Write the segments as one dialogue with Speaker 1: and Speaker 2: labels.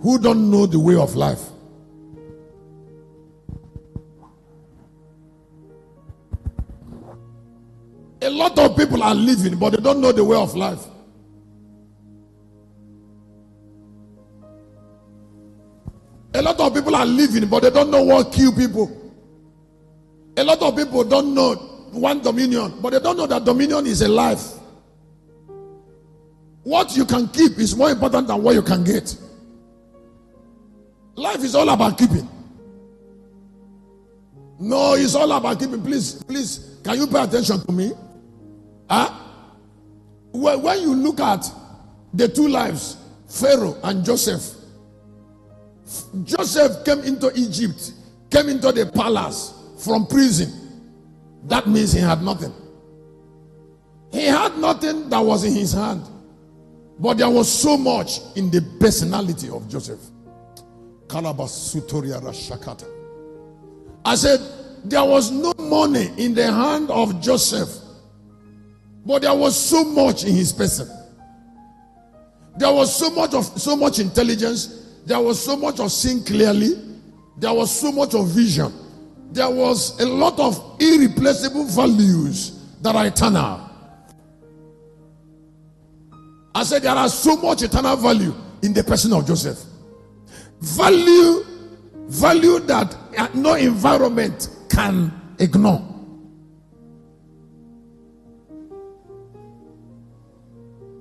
Speaker 1: who don't know the way of life. A lot of people are living, but they don't know the way of life. A lot of people are living, but they don't know what kills people. A lot of people don't know one dominion, but they don't know that dominion is a life. What you can keep is more important than what you can get. Life is all about keeping. No, it's all about keeping. Please, can you pay attention to me? When you look at the two lives, Pharaoh and Joseph, Joseph came into Egypt, came into the palace from prison. That means he had nothing. He had nothing that was in his hand. But there was so much in the personality of Joseph. I said, there was no money in the hand of Joseph, but there was so much in his person. There was so much intelligence. There was so much of seeing clearly. There was so much of vision. There was a lot of irreplaceable values that are eternal. I said there are so much eternal value in the person of Joseph. Value that no environment can ignore.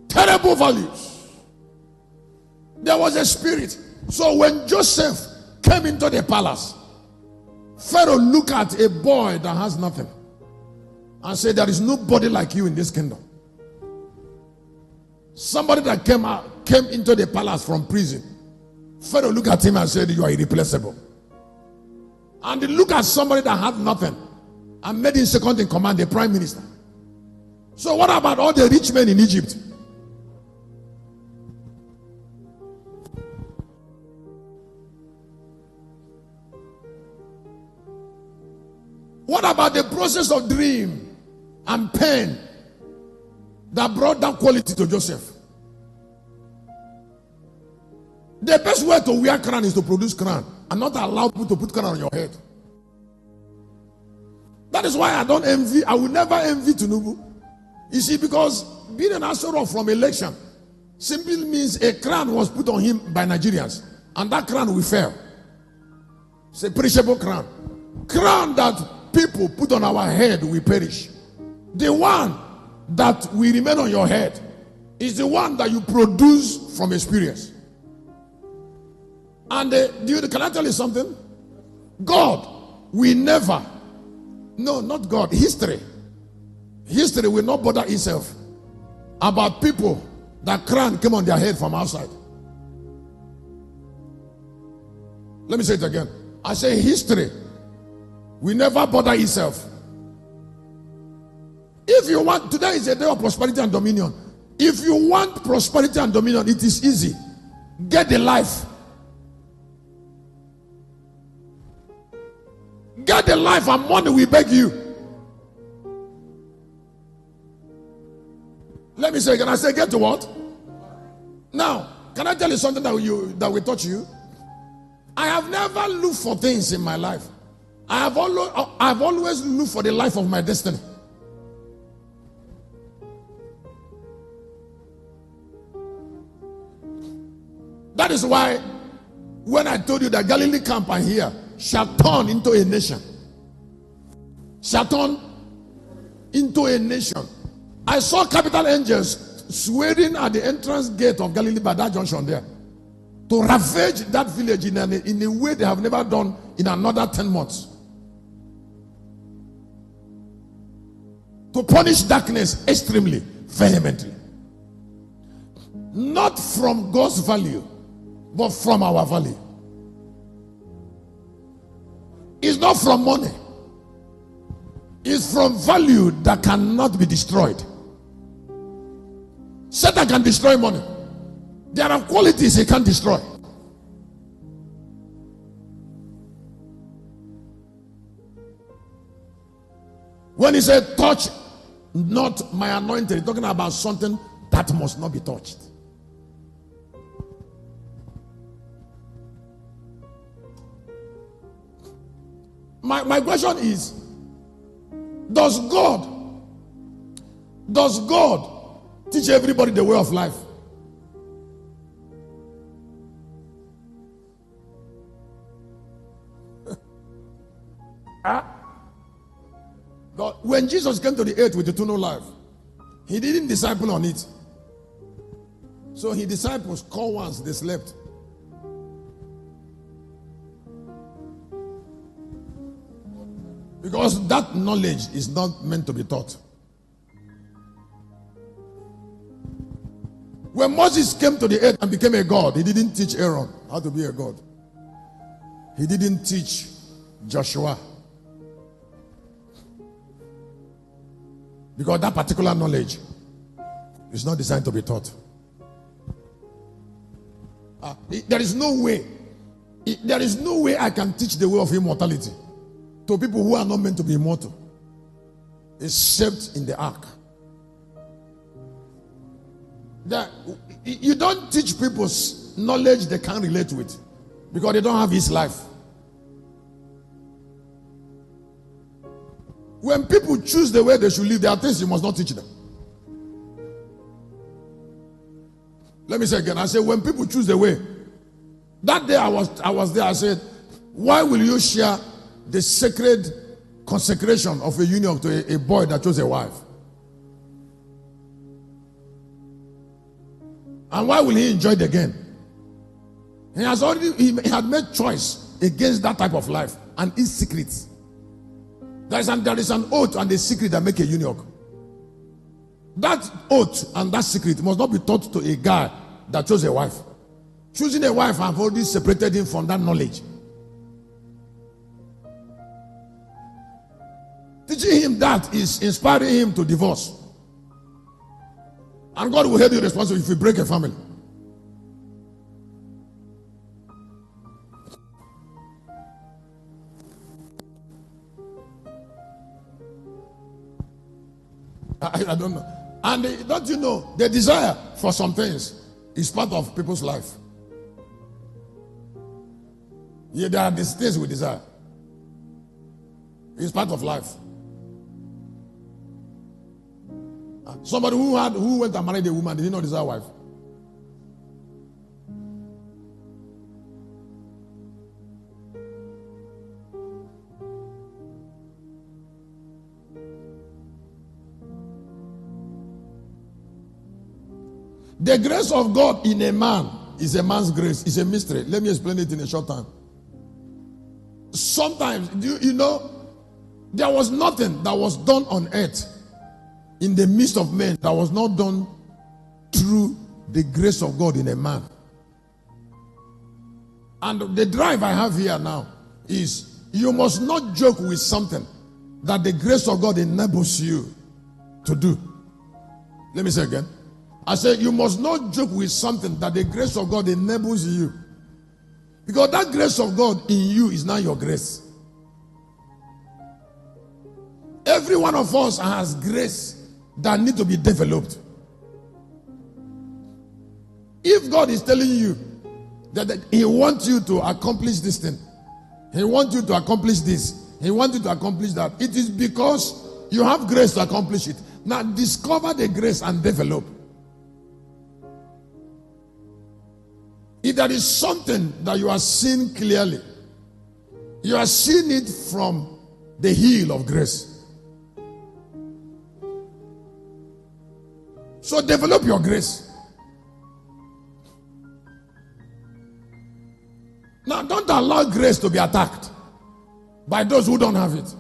Speaker 1: Terrible values. There was a spirit. So when Joseph came into the palace, Pharaoh looked at a boy that has nothing and said, there is nobody like you in this kingdom. Somebody that came into the palace from prison, Pharaoh looked at him and said, you are irreplaceable. And he looked at somebody that had nothing and made him second in command, the prime minister. So what about all the rich men in Egypt? What about the process of dream and pain that brought that quality to Joseph? The best way to wear crown is to produce crown and not allow people to put crown on your head. That is why I don't envy. I will never envy Tinubu. You see, because being an asshole from election simply means a crown was put on him by Nigerians, and that crown will fail. It's a perishable crown. Crown that people put on our head will perish. The one that will remain on your head is the one that you produce from experience. And can I tell you something? God will never, no, not God, history will not bother itself about people that crown came on their head from outside. Let me say it again. I say history will never bother itself. If you want, today is a day of prosperity and dominion. If you want prosperity and dominion, it is easy. Get the life. Get the life and money we beg you. Let me say, can I say get to what? Now, can I tell you something that will touch you? I have never looked for things in my life. I've always looked for the life of my destiny. That is why when I told you that Galilee camp and here shall turn into a nation. Shall turn into a nation. I saw capital angels swearing at the entrance gate of Galilee by that junction there to ravage that village in a way they have never done in another 10 months. To punish darkness extremely, vehemently. Not from God's value, but from our value. It's not from money. It's from value that cannot be destroyed. Satan can destroy money. There are qualities he can't destroy. When he said, touch not my anointed, he's talking about something that must not be touched. My question is, does God teach everybody the way of life? God, when Jesus came to the earth with eternal life, he didn't disciple on it. So his disciples called once, they slept. Because that knowledge is not meant to be taught. When Moses came to the earth and became a god, he didn't teach Aaron how to be a god. He didn't teach Joshua. Because that particular knowledge is not designed to be taught. There is no way I can teach the way of immortality to people who are not meant to be immortal, except in the ark. You don't teach people knowledge they can't relate with, because they don't have his life. When people choose the way they should live, there are things you must not teach them. Let me say again. I say, when people choose the way. That day I was there. I said, why will you share the sacred consecration of a union to a boy that chose a wife? And why will he enjoy it again? He had made choice against that type of life and its secrets. There is an oath and a secret that make a union. That oath and that secret must not be taught to a guy that chose a wife. Choosing a wife, I've already separated him from that knowledge. Teaching him that is inspiring him to divorce. And God will hold you responsible if you break a family. I don't know. And don't you know, the desire for some things is part of people's life. Yeah, there are these things we desire. It's part of life. Somebody who went and married a woman, did he not desire a wife? The grace of God in a man is a man's grace. It's a mystery. Let me explain it in a short time. Sometimes, you know, there was nothing that was done on earth in the midst of men that was not done through the grace of God in a man. And the drive I have here now is, you must not joke with something that the grace of God enables you to do. Let me say again. I said, you must not joke with something that the grace of God enables you. Because that grace of God in you is not your grace. Every one of us has grace that need to be developed. If God is telling you that he wants you to accomplish this thing, he wants you to accomplish this, he wants you to accomplish that, it is because you have grace to accomplish it. Now discover the grace and develop. If there is something that you are seeing clearly, you are seeing it from the heel of grace. So develop your grace. Now don't allow grace to be attacked by those who don't have it.